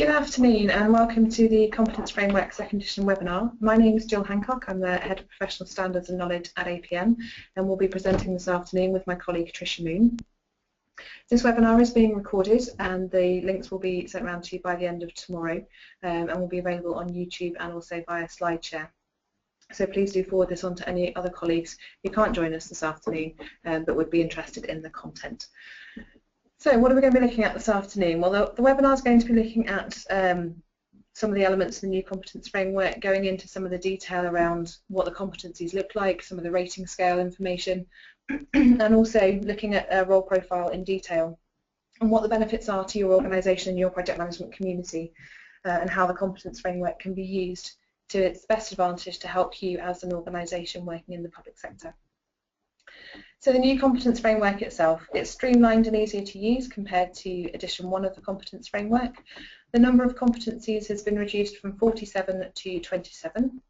Good afternoon and welcome to the Competence Framework Second Edition webinar. My name is Gill Hancock. I'm the Head of Professional Standards and Knowledge at APM and will be presenting this afternoon with my colleague Tricia Moon. This webinar is being recorded and the links will be sent around to you by the end of tomorrow and will be available on YouTube and also via SlideShare. So please do forward this on to any other colleagues who can't join us this afternoon but would be interested in the content. So what are we going to be looking at this afternoon? Well, the webinar is going to be looking at some of the elements of the new competence framework, going into some of the detail around what the competencies look like, some of the rating scale information, and also looking at a role profile in detail and what the benefits are to your organisation and your project management community and how the competence framework can be used to its best advantage to help you as an organisation working in the public sector. So the new competence framework itself, it's streamlined and easier to use compared to edition 1 of the competence framework. The number of competencies has been reduced from 47 to 27.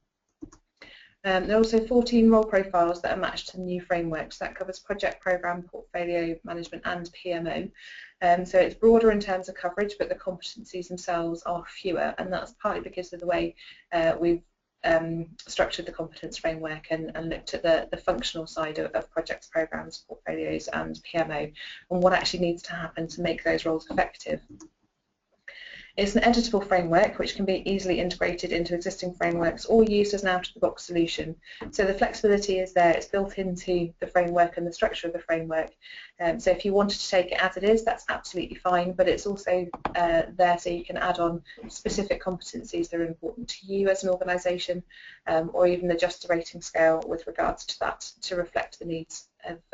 There are also 14 role profiles that are matched to the new framework. So that covers project, programme, portfolio management and PMO. So it's broader in terms of coverage, but the competencies themselves are fewer, and that's partly because of the way we've structured the competence framework and looked at the functional side of projects, programs, portfolios and PMO and what actually needs to happen to make those roles effective. It's an editable framework which can be easily integrated into existing frameworks or used as an out-of-the-box solution. So the flexibility is there, it's built into the framework and the structure of the framework. So if you wanted to take it as it is, that's absolutely fine, but it's also there so you can add on specific competencies that are important to you as an organisation or even adjust the rating scale with regards to that to reflect the needs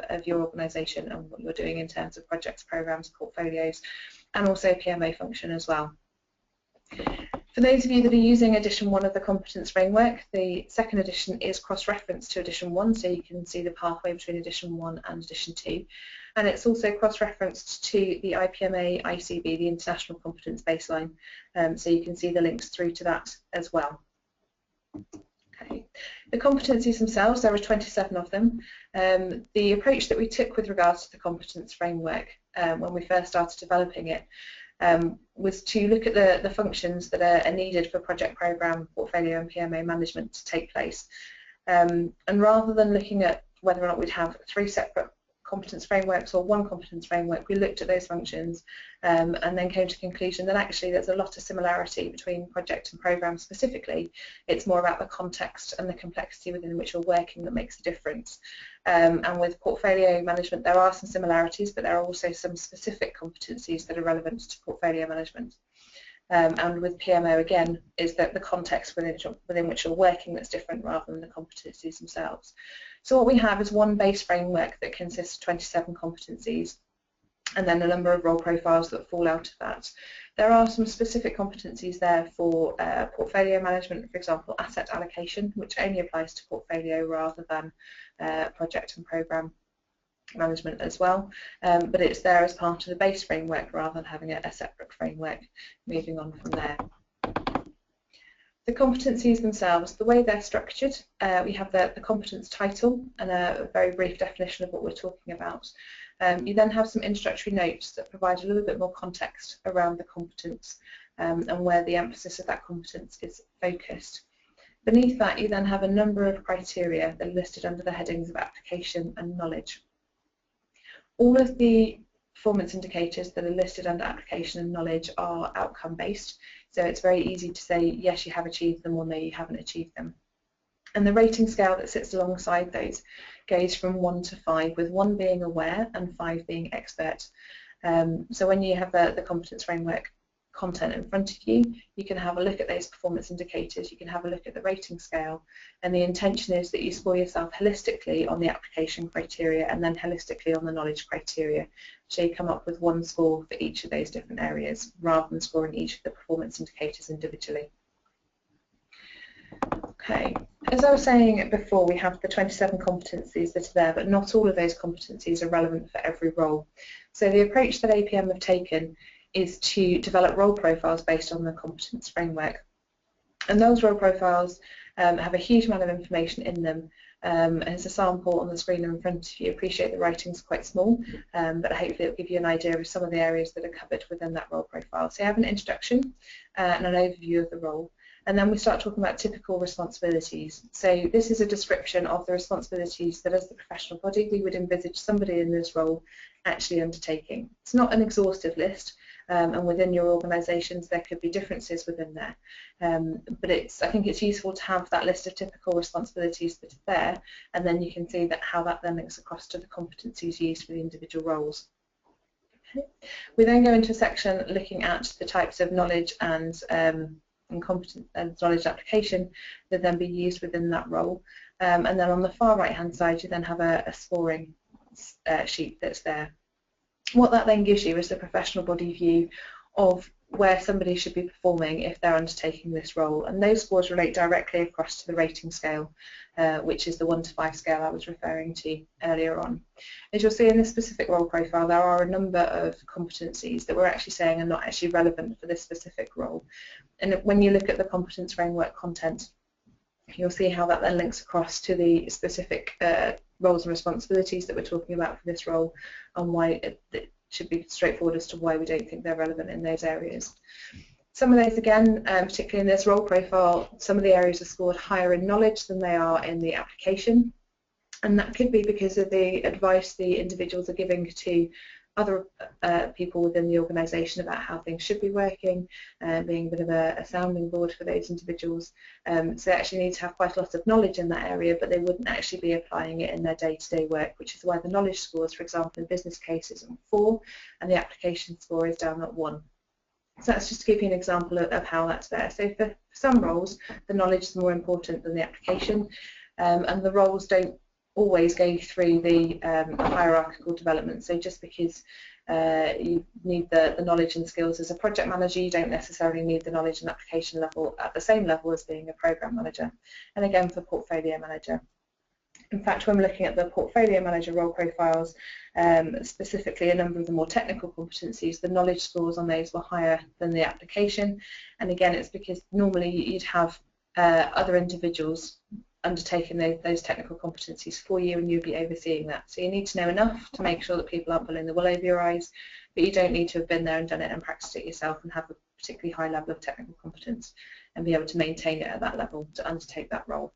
of your organisation and what you're doing in terms of projects, programmes, portfolios and also PMO function as well. For those of you that are using edition 1 of the competence framework, the second edition is cross-referenced to edition 1, so you can see the pathway between edition 1 and edition 2. And it's also cross-referenced to the IPMA ICB, the International Competence Baseline, so you can see the links through to that as well. Okay. The competencies themselves, there are 27 of them. The approach that we took with regards to the competence framework when we first started developing it was to look at the functions that are needed for project, programme, portfolio and PMO management to take place. And rather than looking at whether or not we'd have 3 separate competence frameworks or 1 competence framework, we looked at those functions and then came to the conclusion that actually there's a lot of similarity between project and programme specifically. It's more about the context and the complexity within which you're working that makes a difference. And with portfolio management there are some similarities, but there are also some specific competencies that are relevant to portfolio management. And with PMO again is that the context within which you're working that's different rather than the competencies themselves. So what we have is one base framework that consists of 27 competencies and then a number of role profiles that fall out of that. There are some specific competencies there for portfolio management, for example asset allocation, which only applies to portfolio rather than project and programme management as well, but it's there as part of the base framework rather than having a separate framework moving on from there. The competencies themselves, the way they're structured, we have the competence title and a very brief definition of what we're talking about. You then have some introductory notes that provide a little bit more context around the competence and where the emphasis of that competence is focused. Beneath that you then have a number of criteria that are listed under the headings of application and knowledge. All of the performance indicators that are listed under application and knowledge are outcome based, so it's very easy to say yes you have achieved them or no you haven't achieved them. And the rating scale that sits alongside those goes from 1 to 5, with 1 being aware and 5 being expert. So when you have the competence framework content in front of you, you can have a look at those performance indicators, you can have a look at the rating scale, and the intention is that you score yourself holistically on the application criteria and then holistically on the knowledge criteria, so you come up with 1 score for each of those different areas rather than scoring each of the performance indicators individually. Okay, as I was saying before, we have the 27 competencies that are there, but not all of those competencies are relevant for every role. So the approach that APM have taken is to develop role profiles based on the competence framework. And those role profiles have a huge amount of information in them, There's a sample on the screen in front of you. Appreciate the writing's quite small, but hopefully it'll give you an idea of some of the areas that are covered within that role profile. So you have an introduction and an overview of the role. And then we start talking about typical responsibilities. So this is a description of the responsibilities that as the professional body we would envisage somebody in this role actually undertaking. It's not an exhaustive list, and within your organisations there could be differences within there. But I think it's useful to have that list of typical responsibilities that are there, and then you can see that how that then links across to the competencies used for the individual roles. We then go into a section looking at the types of knowledge and competence and knowledge application that then be used within that role, and then on the far right hand side you then have a scoring sheet that's there. What that then gives you is the professional body view of where somebody should be performing if they're undertaking this role, and those scores relate directly across to the rating scale, which is the 1 to 5 scale I was referring to earlier on. As you'll see in this specific role profile, there are a number of competencies that we're actually saying are not actually relevant for this specific role, and when you look at the competence framework content, you'll see how that then links across to the specific roles and responsibilities that we're talking about for this role, and why it should be straightforward as to why we don't think they're relevant in those areas. Some of those, again, particularly in this role profile, some of the areas are scored higher in knowledge than they are in the application, and that could be because of the advice the individuals are giving to other people within the organisation about how things should be working, being a bit of a sounding board for those individuals. So they actually need to have quite a lot of knowledge in that area, but they wouldn't actually be applying it in their day-to-day work, which is why the knowledge scores, for example, in business cases on 4, and the application score is down at 1. So that's just to give you an example of how that's there. So for some roles, the knowledge is more important than the application, and the roles don't always go through the hierarchical development. So just because you need the knowledge and skills as a project manager, you don't necessarily need the knowledge and application level at the same level as being a program manager. And again, for portfolio manager. In fact, when we're looking at the portfolio manager role profiles, specifically a number of the more technical competencies, the knowledge scores on those were higher than the application. And again, it's because normally you'd have other individuals undertaking those technical competencies for you, and you'll be overseeing that. So you need to know enough to make sure that people aren't pulling the wool over your eyes, but you don't need to have been there and done it and practiced it yourself and have a particularly high level of technical competence and be able to maintain it at that level to undertake that role.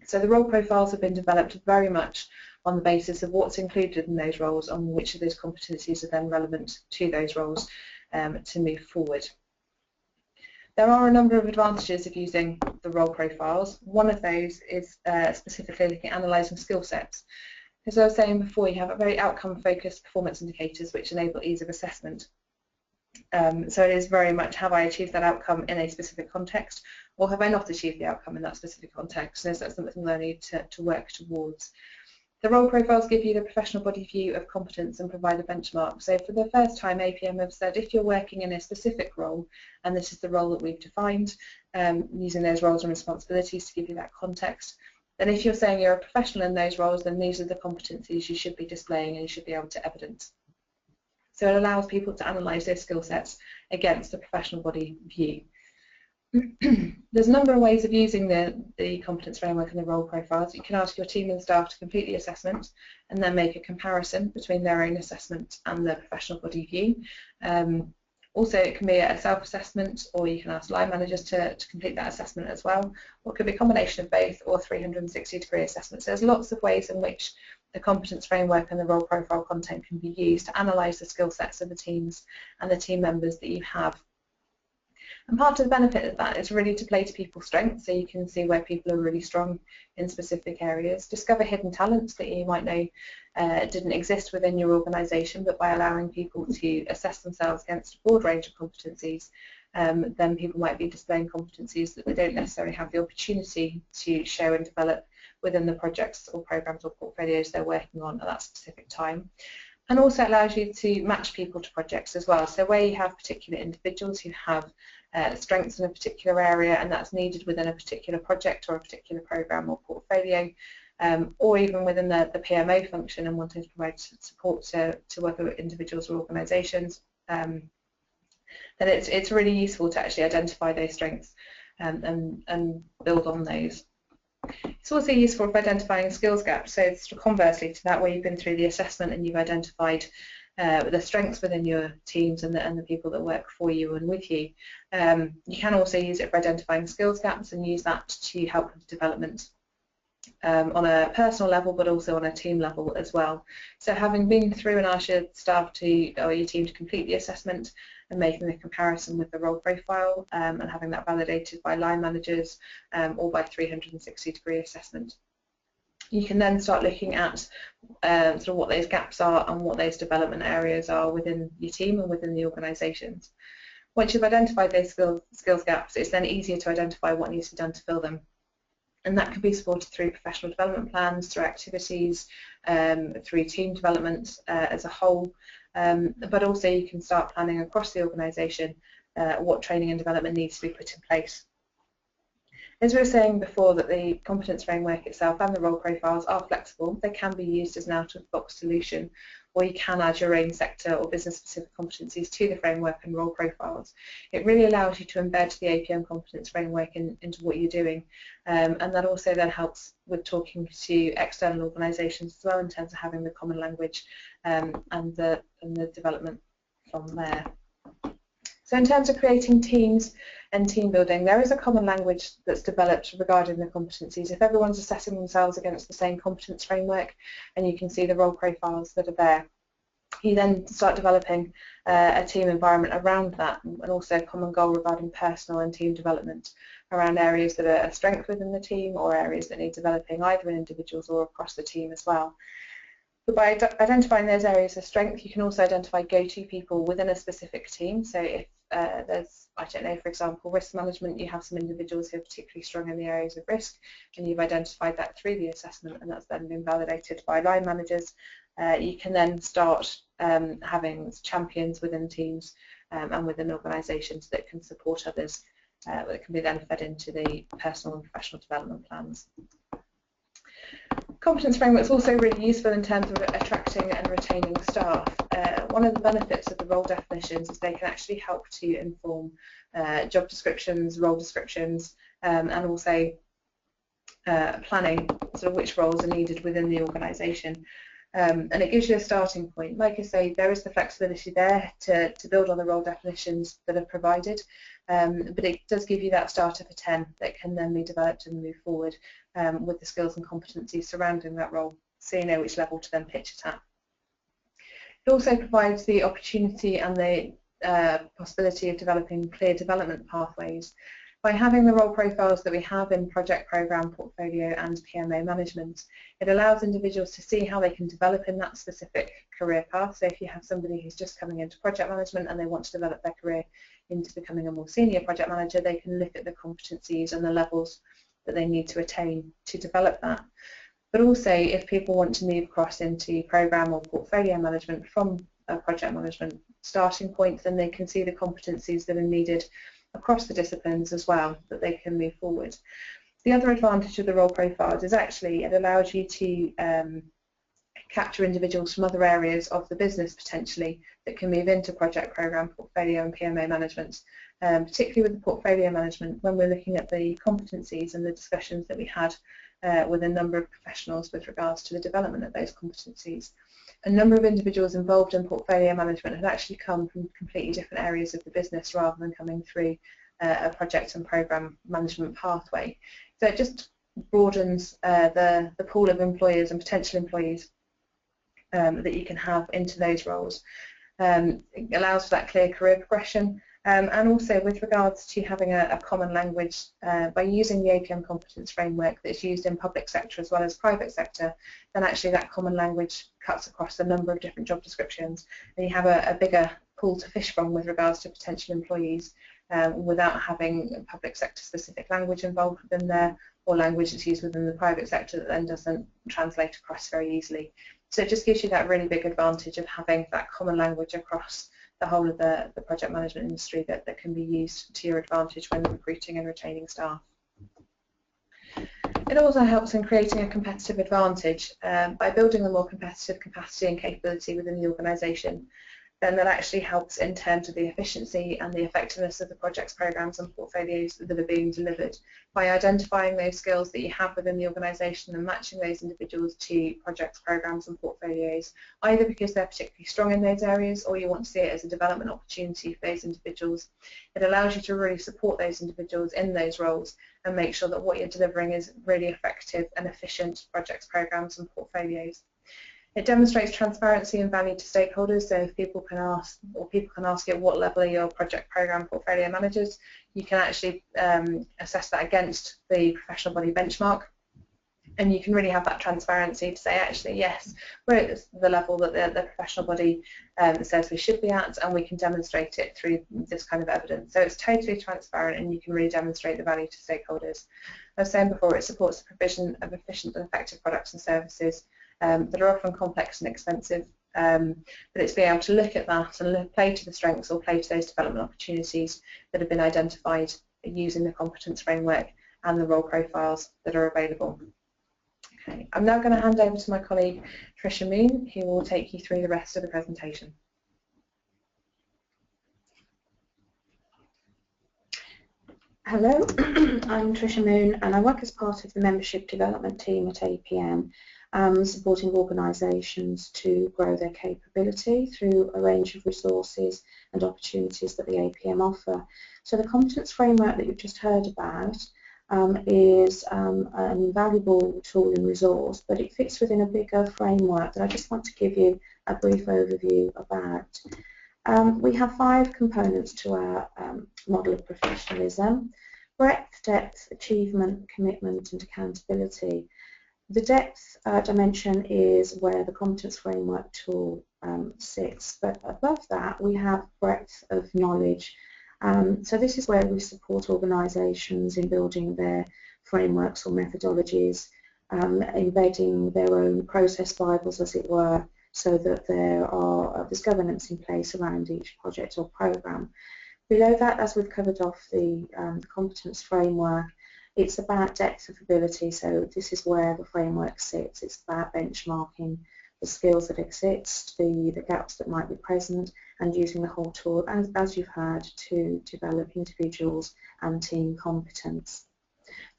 So the role profiles have been developed very much on the basis of what's included in those roles and which of those competencies are then relevant to those roles to move forward. There are a number of advantages of using the role profiles. One of those is specifically looking at analysing skill sets. As I was saying before, you have a very outcome-focused performance indicators which enable ease of assessment. So it is very much, have I achieved that outcome in a specific context, or have I not achieved the outcome in that specific context? And is that something that I need to work towards? The role profiles give you the professional body view of competence and provide a benchmark. So for the first time, APM have said if you're working in a specific role, and this is the role that we've defined, using those roles and responsibilities to give you that context, then if you're saying you're a professional in those roles, then these are the competencies you should be displaying and you should be able to evidence. So it allows people to analyse their skill sets against the professional body view. There's a number of ways of using the competence framework and the role profiles. You can ask your team and staff to complete the assessment and then make a comparison between their own assessment and the professional body view. Also, it can be a self-assessment, or you can ask line managers to complete that assessment as well, or it could be a combination of both, or 360-degree assessments. There's lots of ways in which the competence framework and the role profile content can be used to analyse the skill sets of the teams and the team members that you have. And part of the benefit of that is really to play to people's strengths, so you can see where people are really strong in specific areas, discover hidden talents that you might know didn't exist within your organisation, but by allowing people to assess themselves against a broad range of competencies, then people might be displaying competencies that they don't necessarily have the opportunity to show and develop within the projects or programmes or portfolios they're working on at that specific time. And also allows you to match people to projects as well. So where you have particular individuals who have strengths in a particular area and that's needed within a particular project or a particular programme or portfolio, or even within the PMO function and wanting to provide support to other individuals or organisations, then it's really useful to actually identify those strengths and build on those. It's also useful for identifying skills gaps. So sort of conversely to that, where you've been through the assessment and you've identified the strengths within your teams and the people that work for you and with you. You can also use it for identifying skills gaps and use that to help with development on a personal level, but also on a team level as well. So having been through and asked your staff or your team to complete the assessment and making a comparison with the role profile and having that validated by line managers or by 360-degree assessment. You can then start looking at sort of what those gaps are and what those development areas are within your team and within the organisations. Once you've identified those skills gaps, it's then easier to identify what needs to be done to fill them. And that can be supported through professional development plans, through activities, through team development as a whole, but also you can start planning across the organisation what training and development needs to be put in place. As we were saying before, that the competence framework itself and the role profiles are flexible. They can be used as an out-of-the-box solution, or you can add your own sector or business-specific competencies to the framework and role profiles. It really allows you to embed the APM competence framework into what you're doing, and that also then helps with talking to external organisations as well in terms of having the common language and the development from there. So in terms of creating teams and team building, there is a common language that's developed regarding the competencies. If everyone's assessing themselves against the same competence framework, and you can see the role profiles that are there, you then start developing a team environment around that, and also a common goal regarding personal and team development around areas that are a strength within the team or areas that need developing either in individuals or across the team as well. But by identifying those areas of strength, you can also identify go-to people within a specific team. So if there's, I don't know, for example, risk management, you have some individuals who are particularly strong in the areas of risk, and you've identified that through the assessment, and that's then been validated by line managers. You can then start having champions within teams and within organisations that can support others, that can be then fed into the personal and professional development plans. Competence framework is also really useful in terms of attracting and retaining staff. One of the benefits of the role definitions is they can actually help to inform job descriptions, role descriptions, and also planning sort of which roles are needed within the organisation. And it gives you a starting point. Like I say, there is the flexibility there to build on the role definitions that are provided, but it does give you that starter for 10 that can then be developed and move forward with the skills and competencies surrounding that role, so you know which level to then pitch it at. It also provides the opportunity and the possibility of developing clear development pathways. By having the role profiles that we have in project, programme, portfolio and PMO management, it allows individuals to see how they can develop in that specific career path. So if you have somebody who's just coming into project management and they want to develop their career into becoming a more senior project manager, they can look at the competencies and the levels that they need to attain to develop that. But also, if people want to move across into programme or portfolio management from a project management starting point, then they can see the competencies that are needed across the disciplines as well, that they can move forward. The other advantage of the role profiles is actually it allows you to capture individuals from other areas of the business potentially that can move into project, programme, portfolio and PMO management, particularly with the portfolio management when we're looking at the competencies and the discussions that we had with a number of professionals with regards to the development of those competencies. A number of individuals involved in portfolio management had actually come from completely different areas of the business rather than coming through a project and programme management pathway. So it just broadens the pool of employers and potential employees that you can have into those roles. It allows for that clear career progression, and also with regards to having a common language, by using the APM competence framework that's used in public sector as well as private sector, then actually that common language cuts across a number of different job descriptions, and you have a bigger pool to fish from with regards to potential employees without having public sector specific language involved within there, or language that's used within the private sector that then doesn't translate across very easily. So it just gives you that really big advantage of having that common language across the whole of the project management industry that can be used to your advantage when recruiting and retaining staff. It also helps in creating a competitive advantage by building a more competitive capacity and capability within the organisation. then that actually helps in terms of the efficiency and the effectiveness of the projects, programs and portfolios that are being delivered. By identifying those skills that you have within the organisation and matching those individuals to projects, programs and portfolios, either because they're particularly strong in those areas or you want to see it as a development opportunity for those individuals, it allows you to really support those individuals in those roles and make sure that what you're delivering is really effective and efficient projects, programs and portfolios. It demonstrates transparency and value to stakeholders, so if people can ask you at what level are your project, program, portfolio managers, you can actually assess that against the professional body benchmark, and you can really have that transparency to say, actually, yes, we're at the level that the professional body says we should be at, and we can demonstrate it through this kind of evidence. So it's totally transparent, and you can really demonstrate the value to stakeholders. As I was saying before, it supports the provision of efficient and effective products and services that are often complex and expensive, but it's being able to look at that and play to the strengths or play to those development opportunities that have been identified using the competence framework and the role profiles that are available. Okay, I'm now going to hand over to my colleague Tricia Moon, who will take you through the rest of the presentation. Hello, I'm Tricia Moon and I work as part of the membership development team at APM, supporting organisations to grow their capability through a range of resources and opportunities that the APM offer. So the competence framework that you've just heard about is an invaluable tool and resource, but it fits within a bigger framework that I just want to give you a brief overview about. We have 5 components to our model of professionalism: breadth, depth, achievement, commitment and accountability. The depth dimension is where the competence framework tool sits, but above that we have breadth of knowledge. So this is where we support organisations in building their frameworks or methodologies, embedding their own process bibles, as it were, so that there's governance in place around each project or programme. Below that, as we've covered off the competence framework, it's about depth of ability, so this is where the framework sits. It's about benchmarking the skills that exist, the gaps that might be present, and using the whole tool, as you've heard, to develop individuals and team competence.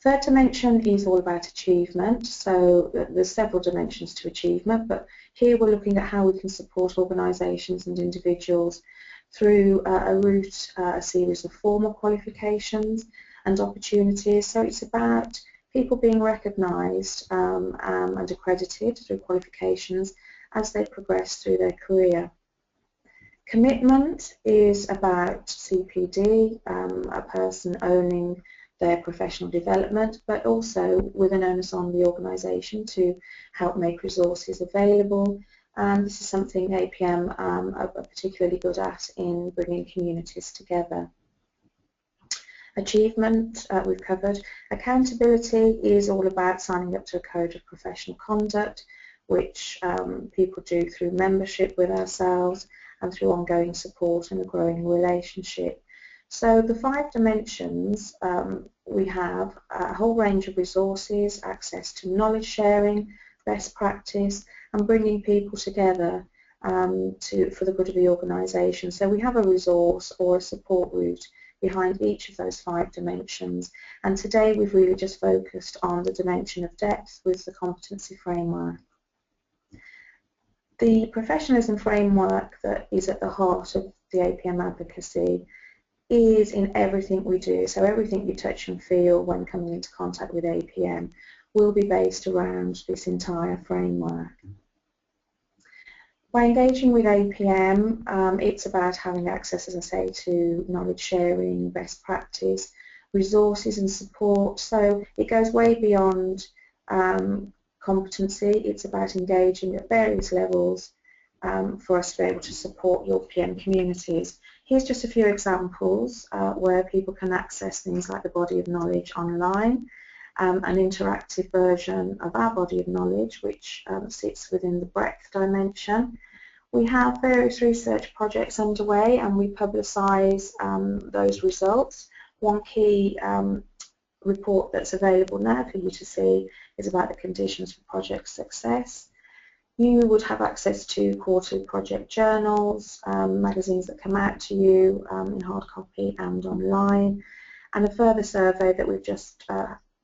Third dimension is all about achievement, so there's several dimensions to achievement, but here we're looking at how we can support organisations and individuals through a series of formal qualifications and opportunities. So it's about people being recognised and accredited through qualifications as they progress through their career. Commitment is about CPD, a person owning their professional development, but also with an onus on the organisation to help make resources available. And this is something APM are particularly good at in bringing communities together. Achievement, we've covered. Accountability is all about signing up to a code of professional conduct, which people do through membership with ourselves and through ongoing support and a growing relationship. So the 5 dimensions, we have a whole range of resources, access to knowledge sharing, best practice, and bringing people together for the good of the organisation. So we have a resource or a support route behind each of those 5 dimensions, and today we've really just focused on the dimension of depth with the competency framework. The professionalism framework that is at the heart of the APM advocacy is in everything we do, so everything you touch and feel when coming into contact with APM will be based around this entire framework. By engaging with APM, it's about having access, as I say, to knowledge sharing, best practice, resources and support. So it goes way beyond competency. It's about engaging at various levels for us to be able to support your PM communities. Here's just a few examples where people can access things like the body of knowledge online, an interactive version of our body of knowledge, which sits within the breadth dimension. We have various research projects underway and we publicise those results. One key report that's available now for you to see is about the conditions for project success. You would have access to quarterly project journals, magazines that come out to you in hard copy and online, and a further survey that we've just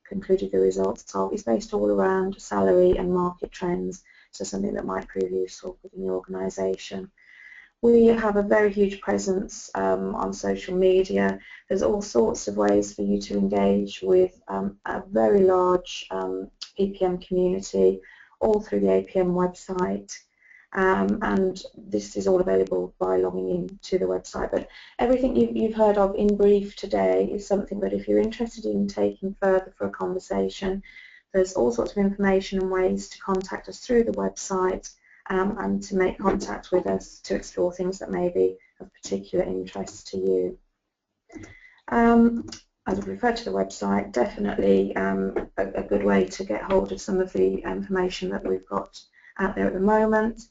concluded the results of is based all around salary and market trends, so something that might prove useful within the organisation. We have a very huge presence on social media. There's all sorts of ways for you to engage with a very large APM community, all through the APM website, and this is all available by logging in to the website. But everything you've heard of in brief today is something that if you're interested in taking further for a conversation, there's all sorts of information and ways to contact us through the website and to make contact with us to explore things that may be of particular interest to you. As I've referred to the website, definitely a good way to get hold of some of the information that we've got out there at the moment.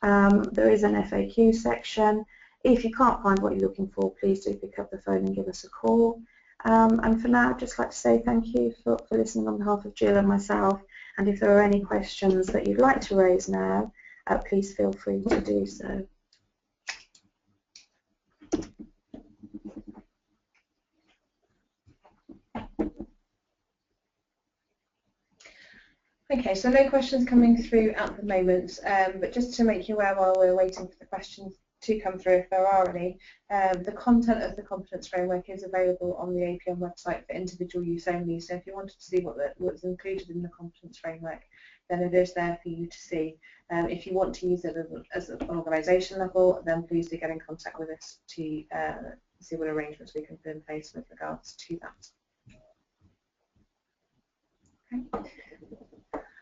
There is an FAQ section. If you can't find what you're looking for, please do pick up the phone and give us a call. And for now, I'd just like to say thank you for listening on behalf of Gill and myself, and if there are any questions that you'd like to raise now, please feel free to do so. Okay, so no questions coming through at the moment, but just to make you aware while we're waiting for the questions to come through, if there are any, the content of the competence framework is available on the APM website for individual use only, so if you wanted to see what's included in the competence framework, then it is there for you to see. If you want to use it as an organisation level, then please do get in contact with us to see what arrangements we can put in place with regards to that. Okay.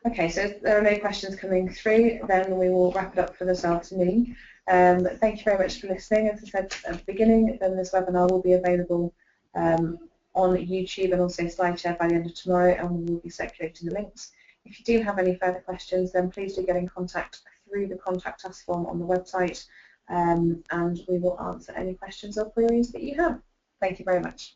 Okay, so if there are no questions coming through, then we will wrap it up for this afternoon. Thank you very much for listening. As I said at the beginning, then this webinar will be available on YouTube and also SlideShare by the end of tomorrow, and we will be circulating the links. If you do have any further questions, then please do get in contact through the Contact Us form on the website, and we will answer any questions or queries that you have. Thank you very much.